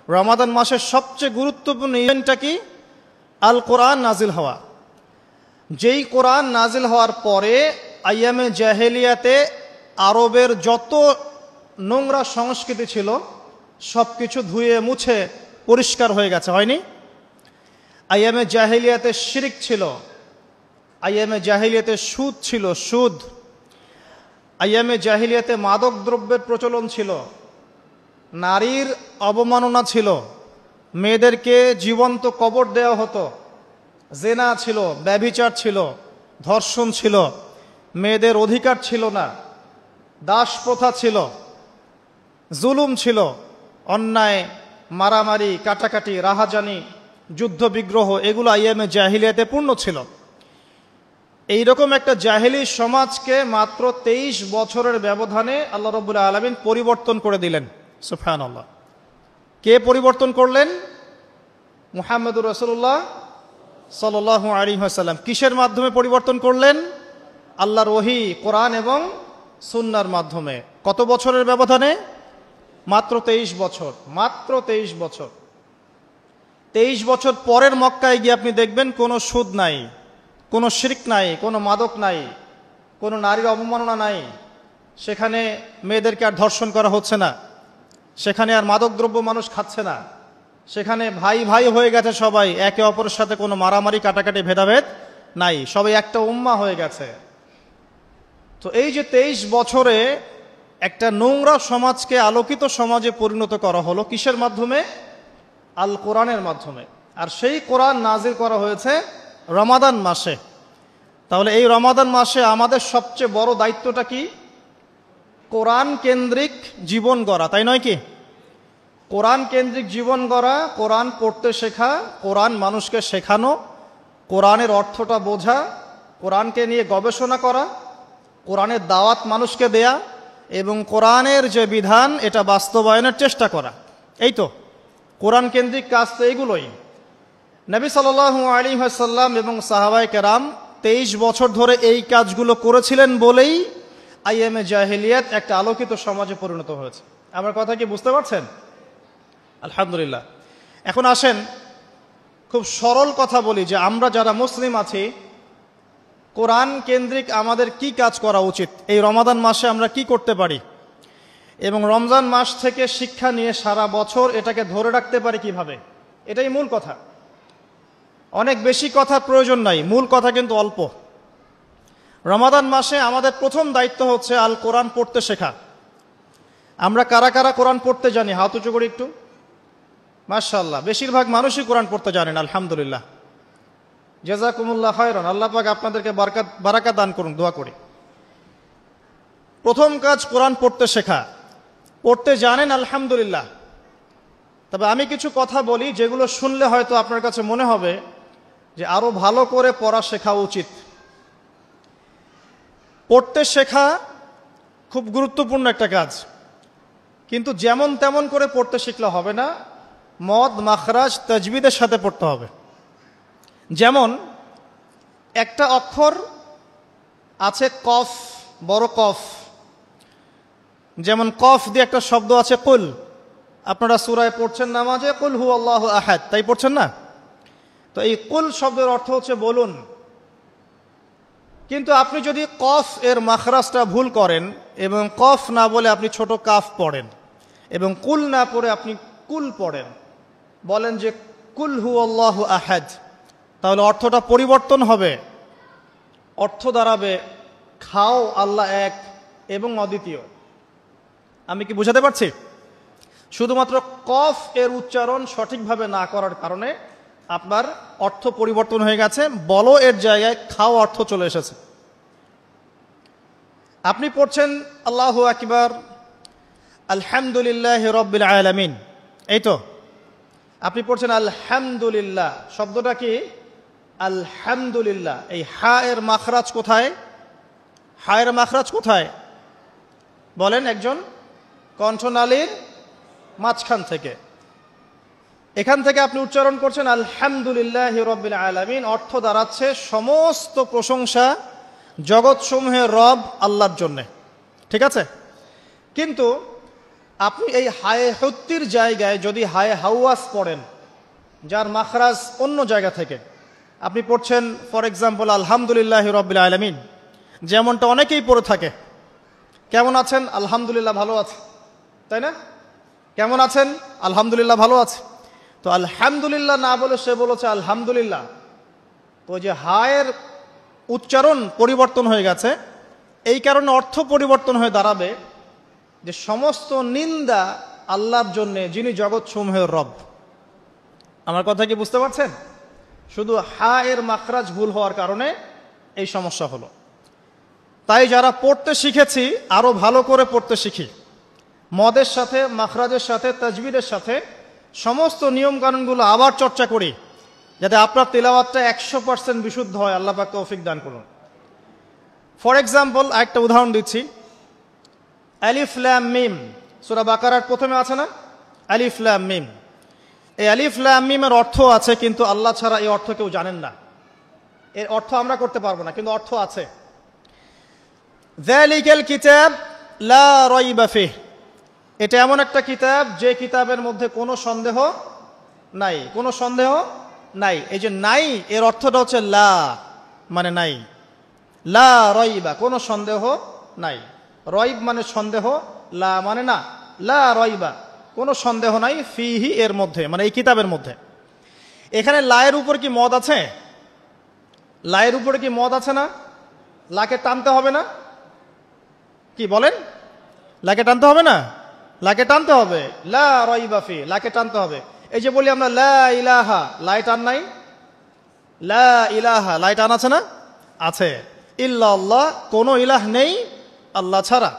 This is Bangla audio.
রমাদান মাসের সবচেয়ে গুরুত্বপূর্ণ ইভেন্টটা কি? আল কোরআন নাজিল হওয়া। যেই কোরআন নাজিল হওয়ার পরে আইয়ামে জাহেলিয়াতে আরবের যত নোংরা সংস্কৃতি ছিল সব কিছু ধুয়ে মুছে পরিষ্কার হয়ে গেছে, হয়নি? আইয়ামে জাহেলিয়াতে শিরিক ছিল, আইয়ামে জাহেলিয়াতে সুদ ছিল, সুদ। আইয়ামে জাহেলিয়াতে মাদক দ্রব্যের প্রচলন ছিল, নারীর অবমাননা ছিল, মেয়েদেরকে জীবন্ত কবর দেওয়া হতো, জেনা ছিল, ব্যভিচার ছিল, ধর্ষণ ছিল, মেয়েদের অধিকার ছিল না, দাস প্রথা ছিল, জুলুম ছিল, অন্যায়, মারামারি, কাটাকাটি, রাহাজানি, যুদ্ধ বিগ্রহ, এগুলো আইয়ামে জাহিলিয়াতে পূর্ণ ছিল। এইরকম একটা জাহিলি সমাজকে মাত্র 23 বছরের ব্যবধানে আল্লাহ রাব্বুল আলামিন পরিবর্তন করে দিলেন। সুবহানাল্লাহ। কে পরিবর্তন করলেন? মুহাম্মদুর রাসূলুল্লাহ সাল্লাল্লাহু আলাইহি ওয়াসাল্লাম। কিসের মাধ্যমে পরিবর্তন করলেন? আল্লাহর ওহী, কোরআন এবং সুন্নাহর মাধ্যমে। কত বছরের ব্যবধানে? মাত্র 23 বছর। মাত্র 23 বছর। 23 বছর পরের মক্কায় গিয়ে আপনি দেখবেন কোনো সুদ নাই, কোনো শিরক নাই, কোনো মাদক নাই, কোনো নারীর অবমাননা নাই, সেখানে মেয়েদেরকে আর ধর্ষণ করা হচ্ছে না, সেখানে আর মাদকদ্রব্য মানুষ খাচ্ছে না, সেখানে ভাই ভাই হয়ে গেছে সবাই, একে অপরের সাথে কোনো মারামারি কাটাকাটি ভেদাভেদ নাই, সবাই একটা উম্মাহ হয়ে গেছে। তো এই যে 23 বছরে একটা নোংরা সমাজকে আলোকিত সমাজে পরিণত করা হলো কিসের মাধ্যমে? আল কোরআনের মাধ্যমে। আর সেই কোরআন নাজিল করা হয়েছে রমাদান মাসে। তাহলে এই রমাদান মাসে আমাদের সবচেয়ে বড় দায়িত্বটা কি? কোরআন কেন্দ্রিক জীবন গড়া, তাই নয় কি? কোরআন কেন্দ্রিক জীবন গড়া, কোরআন পড়তে শেখা, কোরআন মানুষকে শেখানো, কোরআনের অর্থটা বোঝা, কোরআনকে নিয়ে গবেষণা করা, কোরআনের দাওয়াত মানুষকে দেয়া এবং কোরআনের যে বিধান এটা বাস্তবায়নের চেষ্টা করা। এই তো কোরআন কেন্দ্রিক কাজ, তো এইগুলোই। নবী সাল্লাল্লাহু আলাইহি ওয়াসাল্লাম এবং সাহাবায়ে কেরাম 23 বছর ধরে এই কাজগুলো করেছিলেন বলেই আইয়ামে জাহেলিয়াত একটা আলোকিত সমাজে পরিণত হয়েছে। আমার কথা কি বুঝতে পারছেন? আলহামদুলিল্লাহ। এখন আসেন খুব সরল কথা বলি যে আমরা যারা মুসলিম আছি কোরআন কেন্দ্রিক আমাদের কি কাজ করা উচিত, এই রমাদান মাসে আমরা কি করতে পারি এবং রমজান মাস থেকে শিক্ষা নিয়ে সারা বছর এটাকে ধরে রাখতে পারি কিভাবে, এটাই মূল কথা। অনেক বেশি কথার প্রয়োজন নাই, মূল কথা কিন্তু অল্প। রমাদান মাসে আমাদের প্রথম দায়িত্ব হচ্ছে আল কোরআন পড়তে শেখা। আমরা কারা কারা কোরআন পড়তে জানি? হাত উঁচু করি একটু। মাশাআল্লাহ, বেশিরভাগ মানুষই কোরআন পড়তে জানেন, আলহামদুলিল্লাহ। জাযাকুমুল্লাহ খায়রান, আল্লাহ পাক আপনাদেরকে বারাকাত দান করুন, দোয়া করি। প্রথম কাজ কোরআন পড়তে শেখা। পড়তে জানেন, আলহামদুলিল্লাহ। তবে আমি কিছু কথা বলি যেগুলো শুনলে হয়তো আপনার কাছে মনে হবে যে আরো ভালো করে পড়া শেখা উচিত। পড়তে শেখা খুব গুরুত্বপূর্ণ একটা কাজ, কিন্তু যেমন তেমন করে পড়তে শিখলে হবে না, মদ মাখরাজ তাজবিদের সাথে পড়তে হবে। যেমন একটা অক্ষর আছে কফ, বড় কফ, যেমন কফ দিয়ে একটা শব্দ আছে কুল। আপনারা সূরায় পড়ছেন নামাজে কুল হু আল্লাহু আহাদ, তাই পড়ছেন না? তো এই কুল শব্দের অর্থ হচ্ছে বলুন। কিন্তু আপনি যদি কফ এর মাখরাজটা ভুল করেন এবং কফ না বলে আপনি ছোট কাফ পড়েন এবং কুল না পড়ে আপনি কুল পড়েন, বলেন যে কুল হু আল্লাহু আহাদ, তাহলে অর্থটা পরিবর্তন হবে। অর্থ দাঁড়াবে খাও আল্লাহ এক এবং অদ্বিতীয়। আমি কি বুঝাতে পারছি? শুধুমাত্র কফ এর উচ্চারণ সঠিকভাবে না করার কারণে আপনার অর্থ পরিবর্তন হয়ে গেছে, বলো এর জায়গায় খাও অর্থ চলে এসেছে। আপনি পড়ছেন আল্লাহু আকবার, আলহামদুলিল্লাহি রাব্বিল আলামিন, এই তো আপনি পড়ছেন আলহামদুলিল্লাহ। শব্দটা কি? আলহামদুলিল্লাহ। এই হা এর মাখরাজ কোথায়? হা এর মাখরাজ কোথায় বলেন একজন? কণ্ঠনালীর মাঝখান থেকে। এখান থেকে আপনি উচ্চারণ করছেন আলহামদুলিল্লাহি রাব্বিল আলামিন। অর্থ দাঁড়াচ্ছে সমস্ত প্রশংসা জগৎসমূহের রব আল্লাহর জন্যে। ঠিক আছে? কিন্তু আপনি এই হায়ে হত্তির জায়গায় যদি হায়ে হাওয়াস পড়েন, যার মাখরাজ অন্য জায়গা থেকে, আপনি পড়ছেন ফর এক্সাম্পল আলহামদুলিল্লাহ রাব্বিল আলামিন, যেমনটা অনেকেই পড়ে থাকে। কেমন আছেন? আলহামদুলিল্লাহ ভালো আছে, তাই না? কেমন আছেন? আলহামদুলিল্লাহ ভালো আছে। তো আলহামদুলিল্লাহ না বলে সে বলেছে আলহামদুলিল্লাহ, তো যে হায়ের উচ্চারণ পরিবর্তন হয়ে গেছে, এই কারণে অর্থ পরিবর্তন হয়ে দাঁড়াবে যে সমস্ত নিন্দা আল্লাহর জন্যে, যিনি জগৎ সমূহের রব। আমার কথা কি বুঝতে পারছেন? শুধু হা এর মাখরাজ ভুল হওয়ার কারণে এই সমস্যা হলো। তাই যারা পড়তে শিখেছি আরো ভালো করে পড়তে শিখি, মদের সাথে, মাখরাজের সাথে, তাজবিদের সাথে সমস্ত নিয়ম কানুনগুলো আবার চর্চা করি, যাতে আপনার তেলাওয়াতটা 100% বিশুদ্ধ হয়। আল্লাহ পাক তৌফিক দান করুন। ফর এক্সাম্পল একটা উদাহরণ দিচ্ছি, আলিফ লাম মিম, সূরা বাকারার প্রথমে আছে না আলিফ লাম মিম? এই আলিফ লাম মিমের অর্থ আছে, কিন্তু আল্লাহ ছাড়া এই অর্থ কেউ জানেন না। এর অর্থ আমরা করতে পারবো না, কিন্তু অর্থ আছে। যালিকাল কিতাব লা রাইবা ফিহ, এটা এমন একটা কিতাব যে কিতাবের মধ্যে কোনো সন্দেহ নাই, কোনো সন্দেহ নাই। এই যে নাই, এর অর্থটা হচ্ছে লা মানে নাই, লা রাইবা কোনো সন্দেহ নাই। রয়ব মানে সন্দেহ, লা মানে না, লা রাইবা কোনো সন্দেহ নাই, ফিহি এর মধ্যে মানে এই কিতাবের মধ্যে। এখানে লায়ের উপর কি মদ আছে? লায়ের উপরে কি মদ আছে না? লাকে টানতে হবে না? কি বলেন? লাকে টানতে হবে না? লাকে টানতে হবে, লা রাইবা ফি, লাকে টানতে হবে। এই যে বলি আমরা লা ইলাহা, লাই টান নাই? লা ইলাহা, লাই টান আছে না? আছে। ইল্লাল্লাহ, কোনো ইলাহ নেই আল্লাহ ছাড়া।